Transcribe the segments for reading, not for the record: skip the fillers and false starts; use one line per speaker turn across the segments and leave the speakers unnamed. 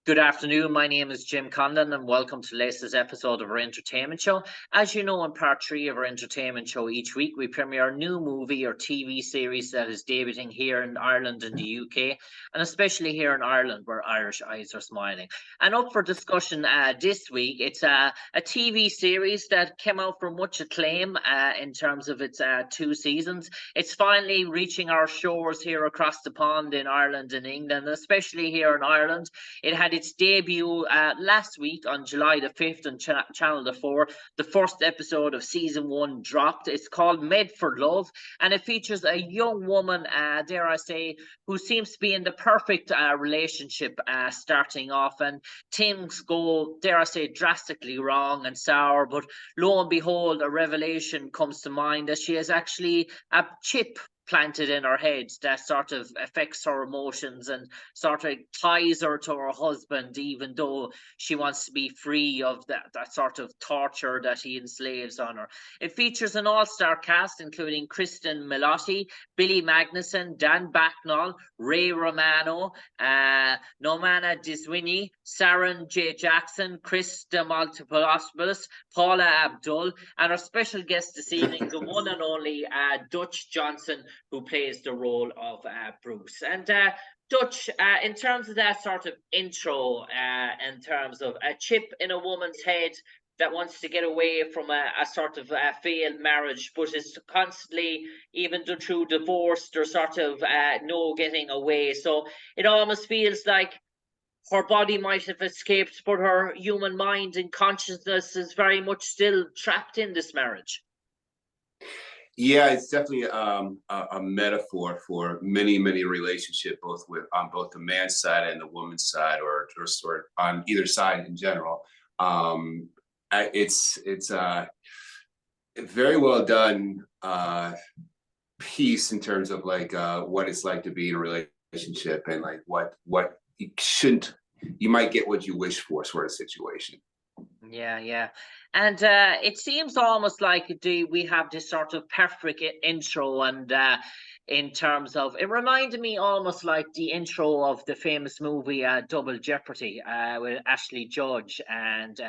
Good afternoon. My name is Jim Conlan, and welcome to the latest episode of our entertainment show. As you know, in part three of our entertainment show each week, we premiere a new movie or TV series that is debuting here in Ireland and the UK, and especially here in Ireland, where Irish eyes are smiling. And up for discussion this week, it's a TV series that came out for much acclaim in terms of its 2 seasons. It's finally reaching our shores here across the pond in Ireland and England, especially here in Ireland. It had its debut last week on July the 5th on Channel the 4. The first episode of season 1 dropped. It's called Made for Love, and it features a young woman, dare I say, who seems to be in the perfect relationship starting off, and things go, dare I say, drastically wrong and sour, but lo and behold, a revelation comes to mind that she has actually a chip planted in her head that sort of affects her emotions and sort of ties her to her husband, even though she wants to be free of that sort of torture that he enslaves on her. It features an all-star cast including Cristin Milioti, Billy Magnussen, Dan Bakkedahl, Ray Romano, Noma Dumezweni, Sharon J. Jackson, Chris de Maltipolopoulos, Paula Abdul, and our special guest this evening, the one and only Dutch Johnson, who plays the role of Bruce. And Dutch, in terms of that sort of intro, in terms of a chip in a woman's head that wants to get away from a sort of failed marriage, but is constantly, even through divorce, there's sort of no getting away. So it almost feels like her body might have escaped, but her human mind and consciousness is very much still trapped in this marriage.
Yeah, it's definitely a metaphor for many relationships, on both the man's side and the woman's side, or on either side in general. It's very well done piece in terms of like what it's like to be in a relationship, and like what you might get what you wish for sort of situation.
Yeah. And it seems almost like we have this sort of perfect intro, and in terms of, it reminded me almost like the intro of the famous movie Double Jeopardy with Ashley Judd and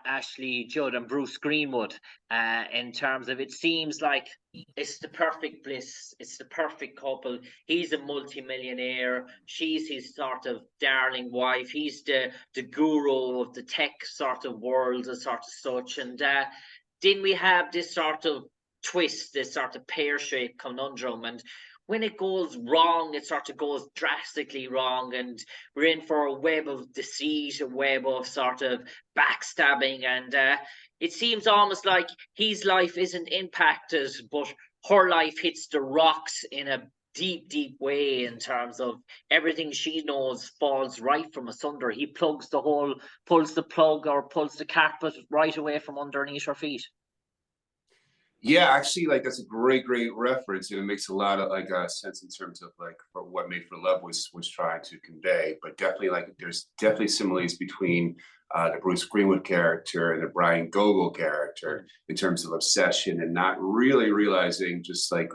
Ashley Judd and Bruce Greenwood, in terms of, it seems like it's the perfect bliss, it's the perfect couple. He's a multimillionaire, she's his sort of darling wife, he's the guru of the tech sort of world, as sort of such. And then we have this sort of twist, this sort of pear-shaped conundrum, and when it goes wrong, it sort of goes drastically wrong, and we're in for a web of deceit, a web of sort of backstabbing, and it seems almost like his life isn't impacted, but her life hits the rocks in a deep way, in terms of everything she knows falls right from asunder. He pulls the plug, or pulls the carpet right away from underneath her feet.
Yeah, actually, like that's a great reference, and it makes a lot of like sense in terms of like for what Made for Love was trying to convey. But definitely, like there's definitely similarities between the Bruce Greenwood character and the Brian Gogol character in terms of obsession and not really realizing just like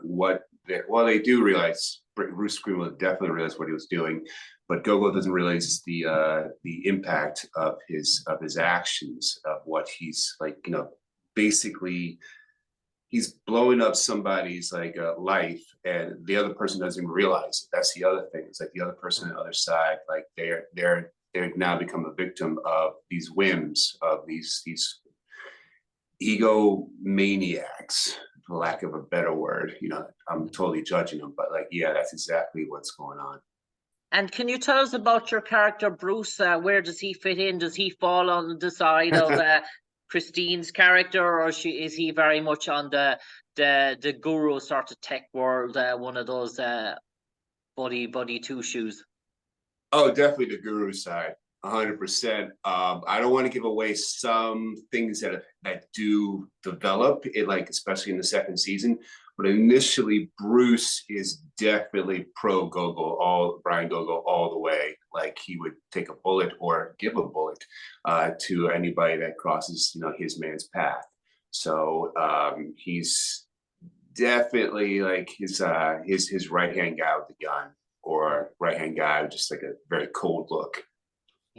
they do realize. Bruce Greenwood definitely realized what he was doing, but Gogol doesn't realize the impact of his actions, of what he's like, basically. He's blowing up somebody's like life, and the other person doesn't even realize it. That's the other thing. It's like the other person on the other side, like they're now become a victim of these whims of these egomaniacs, for lack of a better word. I'm totally judging them, but like, yeah, that's exactly what's going on.
And can you tell us about your character, Bruce? Where does he fit in? Does he fall on the side of Christine's character, or is he very much on the guru sort of tech world, one of those buddy two shoes?
Oh, definitely the guru side, 100%. I don't want to give away some things that do develop it, like especially in the second season. But initially, Bruce is definitely pro Gogol, Brian Gogol, all the way. Like he would take a bullet or give a bullet to anybody that crosses, his man's path. So he's definitely like his right hand guy with the gun, or right-hand guy with just like a very cold look.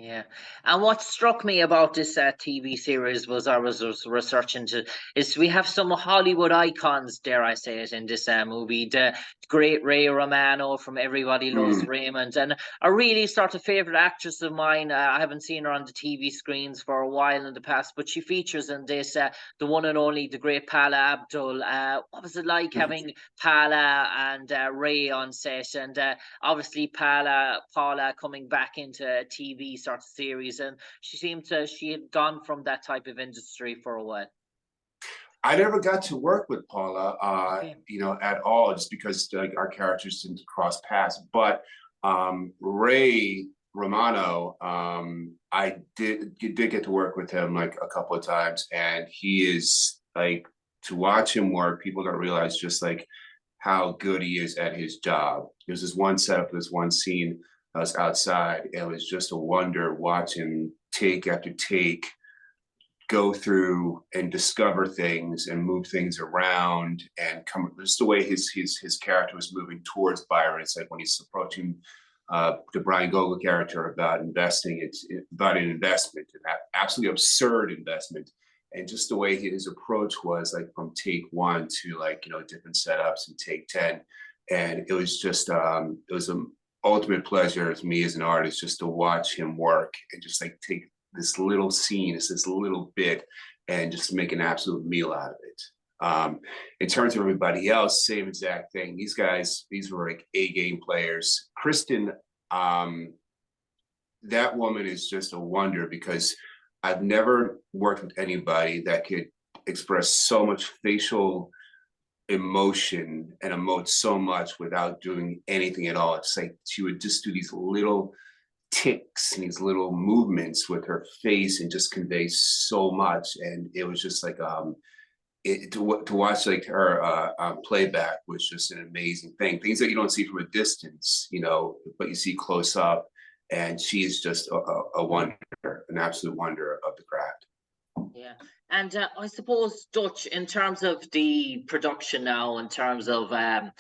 Yeah, and what struck me about this TV series was I was researching is we have some Hollywood icons, dare I say it, in this movie. The great Ray Romano from Everybody Loves Raymond, and a really sort of favorite actress of mine. I haven't seen her on the TV screens for a while in the past, but she features in this the one and only, the great Paula Abdul. What was it like having Paula and Ray on set, and obviously Paula coming back into TV sort of series, and she had gone from that type of industry for a while.
I never got to work with Paula,
Okay.
at all, just because like our characters didn't cross paths. But Ray Romano, I did get to work with him like a couple of times, and he is like, to watch him work, people don't realize just like how good he is at his job. There's this one setup, this one scene. I was outside. It was just a wonder watching take after take go through and discover things and move things around and come. Just the way his character was moving towards Byron. It's like when he's approaching the Brian Gogol character about investing. It's about an investment, an absolutely absurd investment. And just the way his approach was, like from take one to like, different setups and take 10. And it was just, it was a ultimate pleasure to me as an artist just to watch him work and just like take this little scene, this little bit, and just make an absolute meal out of it. In terms of everybody else, same exact thing. These guys, these were like A-game players. Cristin, that woman is just a wonder, because I've never worked with anybody that could express so much facial emotion and emote so much without doing anything at all. It's like she would just do these little ticks and these little movements with her face and just convey so much. And it was just like to watch like her playback was just an amazing thing. Things that you don't see from a distance, but you see close up. And she is just a wonder, an absolute wonder of the craft.
Yeah. And I suppose, Dutch, in terms of the production now, in terms of the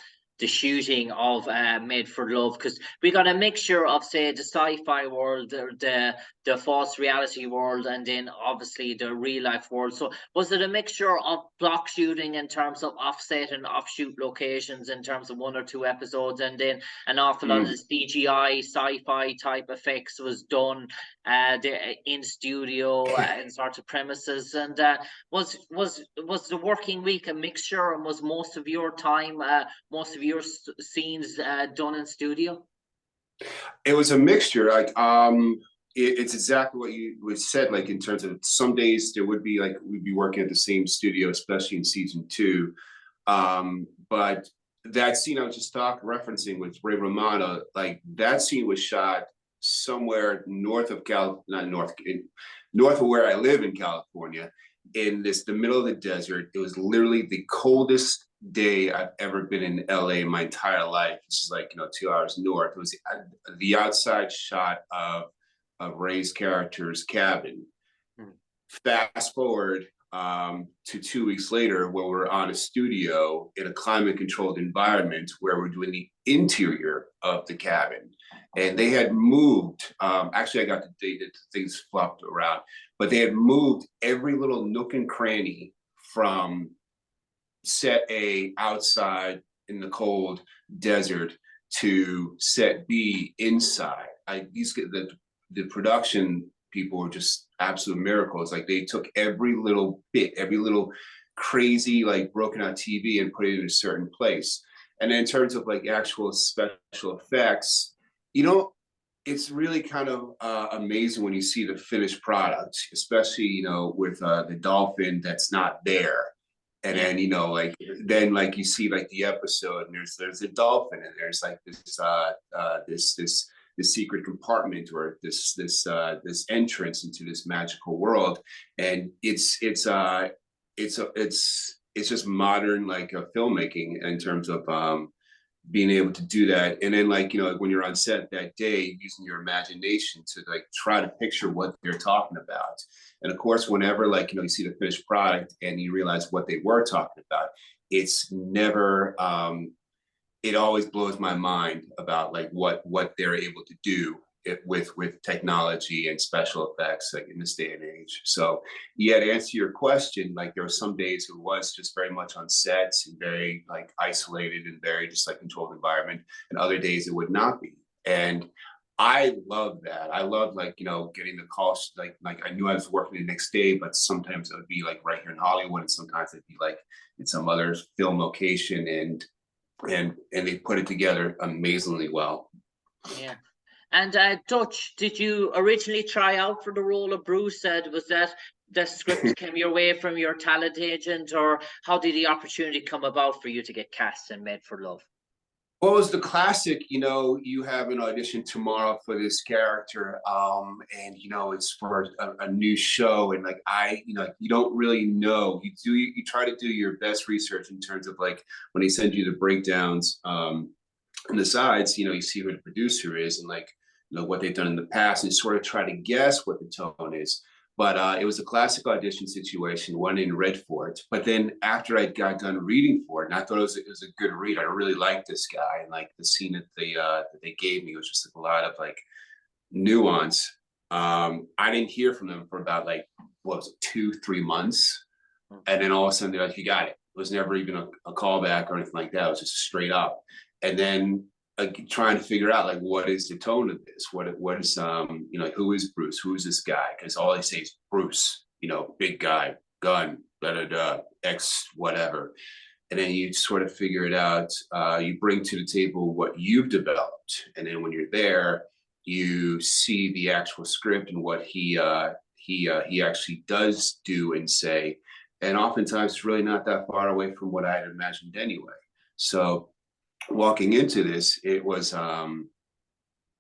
shooting of Made for Love, because we got a mixture of, say, the sci-fi world, the false reality world, and then obviously the real life world. So was it a mixture of block shooting in terms of offset and offshoot locations in terms of one or two episodes, and then an awful lot of the CGI sci-fi type effects was done in studio and sort of premises? And was the working week a mixture, and was most of your time, most of your scenes done in studio?
It was a mixture. Like it's exactly what you said. Like in terms of some days there would be like we'd be working at the same studio, especially in season 2. But that scene I was just referencing with Ray Romano, like that scene was shot somewhere north of north of where I live in California, in the middle of the desert. It was literally the coldest day I've ever been in LA in my entire life. This is like 2 hours north. It was the outside shot of Ray's character's cabin. Fast forward to 2 weeks later, where we're on a studio in a climate controlled environment where we're doing the interior of the cabin. And they had moved, actually I got the date that things flopped around, but they had moved every little nook and cranny from set A outside in the cold desert to set B inside. The production people were just absolute miracles. Like they took every little bit, every little crazy like broken out TV and put it in a certain place. And in terms of like actual special effects, it's really kind of amazing when you see the finished product, especially with the dolphin that's not there. And then like you see like the episode, and there's a dolphin, and there's like this secret compartment, or this entrance into this magical world. And it's just modern like filmmaking in terms of being able to do that. And then like when you're on set that day, using your imagination to like try to picture what they're talking about. And of course, whenever like you see the finished product and you realize what they were talking about, it's never it always blows my mind about like what they're able to do with technology and special effects like in this day and age. So yeah, to answer your question, like there were some days it was just very much on sets and very like isolated and very just like controlled environment, and other days it would not be. And I love that. I love like, you know, getting the calls, like I knew I was working the next day, but sometimes it would be like right here in Hollywood, and sometimes it'd be like in some other film location, and they put it together amazingly well.
Yeah. And Dutch, did you originally try out for the role of Bruce? Was that the script came your way from your talent agent, or how did the opportunity come about for you to get cast in Made for Love?
Well, it was the classic, you know, you have an audition tomorrow for this character, and you know, it's for a new show, and like you know, you don't really know. You try to do your best research in terms of like when they send you the breakdowns, and the sides, you know, you see who the producer is and like, you know, what they've done in the past, and sort of try to guess what the tone is. But it was a classic audition situation, one in read for it. But then after I got done reading for it, and I thought it was a good read, I really liked this guy, and like the scene that they gave me was just like a lot of like nuance. I didn't hear from them for about like what was it, 2-3 months, and then all of a sudden they're like, "You got it." It was never even a callback or anything like that. It was just straight up. And then trying to figure out like what is the tone of this, what is you know, like, who is Bruce, who is this guy, because all they say is Bruce, you know, big guy, gun, da da da, X whatever. And then you sort of figure it out. You bring to the table what you've developed, and then when you're there you see the actual script and what he actually does do and say, and oftentimes it's really not that far away from what I had imagined anyway. So walking into this, it was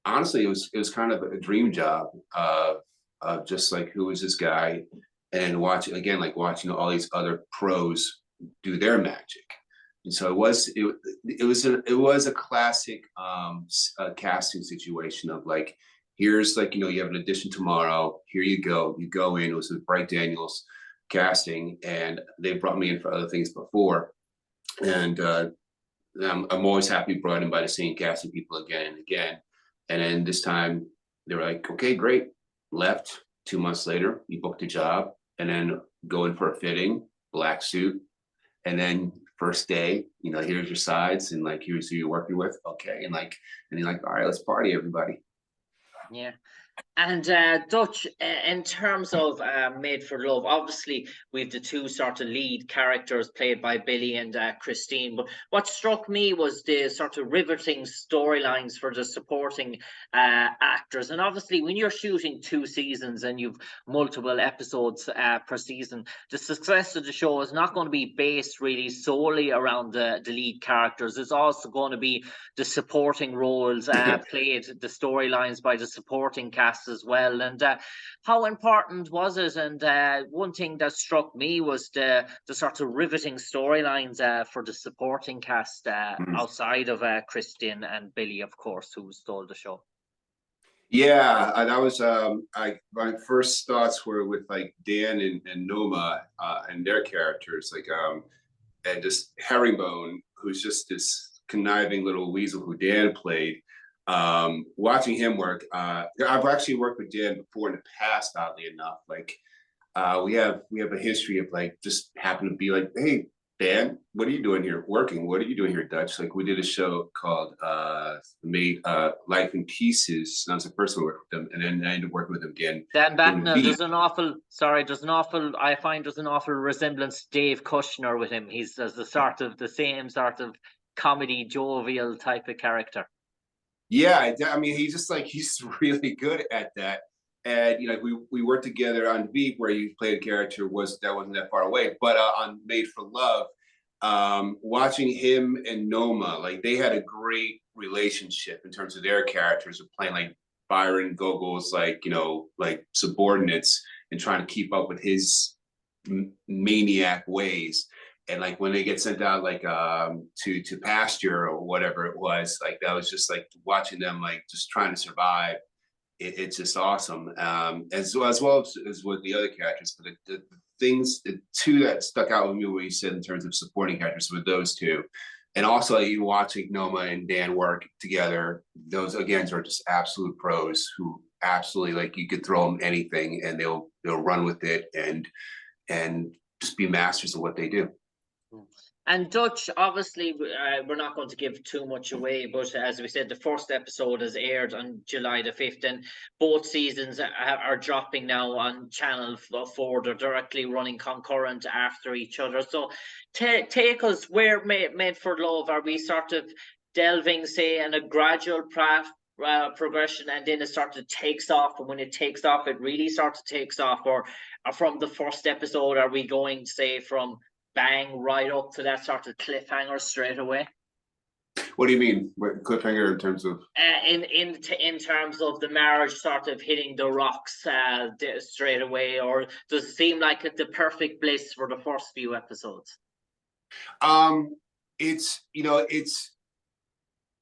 honestly, it was kind of a dream job of just like, who is this guy, and watching all these other pros do their magic. And so it was a classic casting situation of like, here's like, you know, you have an audition tomorrow, here you go in. It was with Bright Daniels casting, and they brought me in for other things before, and I'm always happy brought in by the same casting people again and again. And then this time they were like, okay, great. Left 2 months later, you booked a job, and then go in for a fitting, black suit. And then first day, you know, here's your sides, and like, here's who you're working with. Okay. And you're like, all right, let's party, everybody.
Yeah. And Dutch, in terms of Made for Love, obviously we have the two sort of lead characters played by Billy and Cristin. But what struck me was the sort of riveting storylines for the supporting actors. And obviously, when you're shooting 2 seasons and you've multiple episodes per season, the success of the show is not going to be based really solely around the lead characters. It's also going to be the supporting roles played, the storylines by the supporting cast as well. And how important was it? And one thing that struck me was the sort of riveting storylines for the supporting cast outside of Cristin and Billy, of course, who stole the show.
Yeah, that was my first thoughts were with like Dan and Noma and their characters, like and just Herringbone, who's just this conniving little weasel who Dan played. Watching him work, I've actually worked with Dan before in the past, oddly enough. Like we have a history of like just happen to be like, hey Dan, what are you doing here working? What are you doing here, Dutch? Like we did a show called made Life in Pieces. And that was the first one I worked with them, and then I ended up working with them again.
Dan Bakkedahl, I find there's an awful resemblance to Dave Kushner with him. He's the same sort of comedy, jovial type of character.
Yeah, I mean, he's really good at that. And you know, we worked together on Veep, where you played a character that wasn't that far away. But on Made for Love, watching him and Noma, like they had a great relationship in terms of their characters of playing like Byron Gogel's, like, you know, like subordinates, and trying to keep up with his maniac ways. And like when they get sent out like to pasture or whatever it was, like that was just like watching them like just trying to survive. It's just awesome. As well as with the other characters. But the two that stuck out with me, what you said in terms of supporting characters, were those two. And also you watching Noma and Dan work together, those again are just absolute pros who absolutely, like, you could throw them anything and they'll run with it and just be masters of what they do.
And Dutch, obviously, we're not going to give too much away, but as we said, the first episode has aired on July the 5th, and both seasons are dropping now on Channel 4. They're directly running concurrent after each other. So take us, where Made for Love, are we sort of delving, say, in a gradual progression, and then it sort of takes off, and when it takes off, it really sort of takes off? Or from the first episode, are we going, say, from bang right up to that sort of cliffhanger straight away?
What do you mean? What cliffhanger in terms of?
In terms of the marriage sort of hitting the rocks straight away, or does it seem like the perfect bliss for the first few episodes?
It's, you know, it's,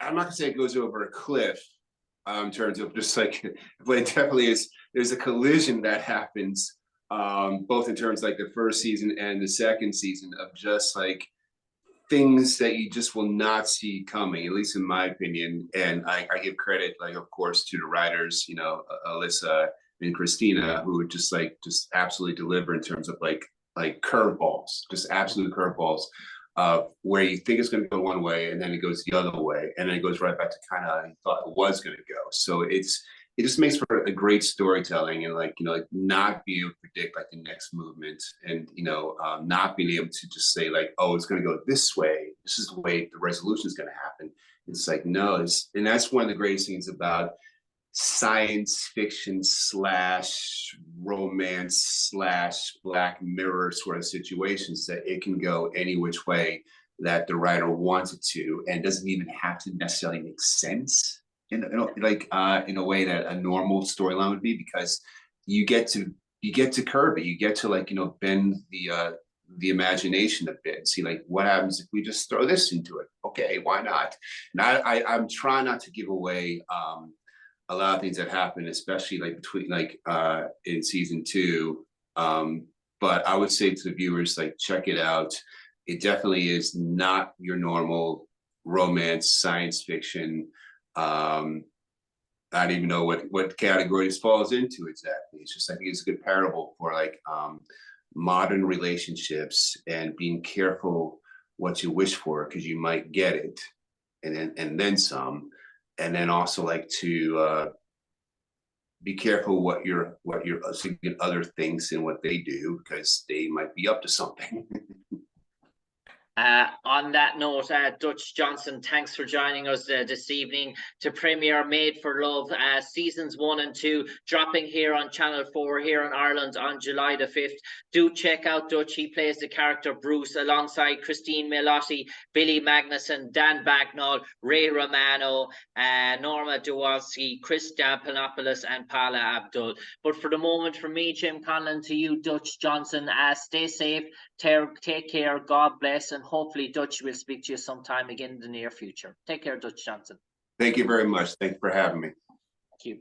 I'm not gonna say it goes over a cliff in terms of just like, but it definitely is. There's a collision that happens. Both in terms of like the first season and the second season, of just like things that you just will not see coming, at least in my opinion. And I give credit, like, of course, to the writers, you know, Alyssa and Christina, who would just absolutely deliver in terms of like curveballs, just absolute curveballs, where you think it's going to go one way and then it goes the other way, and then it goes right back to kind of how you thought it was going to go. So it just makes for a great storytelling, and like, you know, like not being able to predict like the next movement, and, you know, not being able to just say like, oh, it's going to go this way. This is the way the resolution is going to happen. It's like, no, and that's one of the greatest things about science fiction / romance / Black Mirror sort of situations, that it can go any which way that the writer wants it to, and doesn't even have to necessarily make sense in a way that a normal storyline would be, because you get to curve it, you get to, like, you know, bend the imagination a bit and see like what happens if we just throw this into it. Okay, why not? And I'm trying not to give away a lot of things that happen, especially like between in season 2. But I would say to the viewers, like, check it out. It definitely is not your normal romance science fiction. I don't even know what category this falls into exactly. It's just, I think it's a good parable for like modern relationships, and being careful what you wish for, because you might get it, and then some. And then also like to be careful what your significant other thinks and what they do, because they might be up to something.
On that note, Dutch Johnson, thanks for joining us this evening to premiere Made for Love seasons 1 and 2, dropping here on Channel 4 here in Ireland on July the 5th. Do check out Dutch. He plays the character Bruce alongside Cristin Milioti, Billy Magnussen, Dan Bakkedahl, Ray Romano, Noma Dumezweni, Chris Panopoulos, and Paula Abdul. But for the moment, from me, Jim Conlan, to you, Dutch Johnson, stay safe, take care, God bless, and hopefully, Dutch, will speak to you sometime again in the near future. Take care, Dutch Johnson.
Thank you very much. Thank you for having me.
Thank you.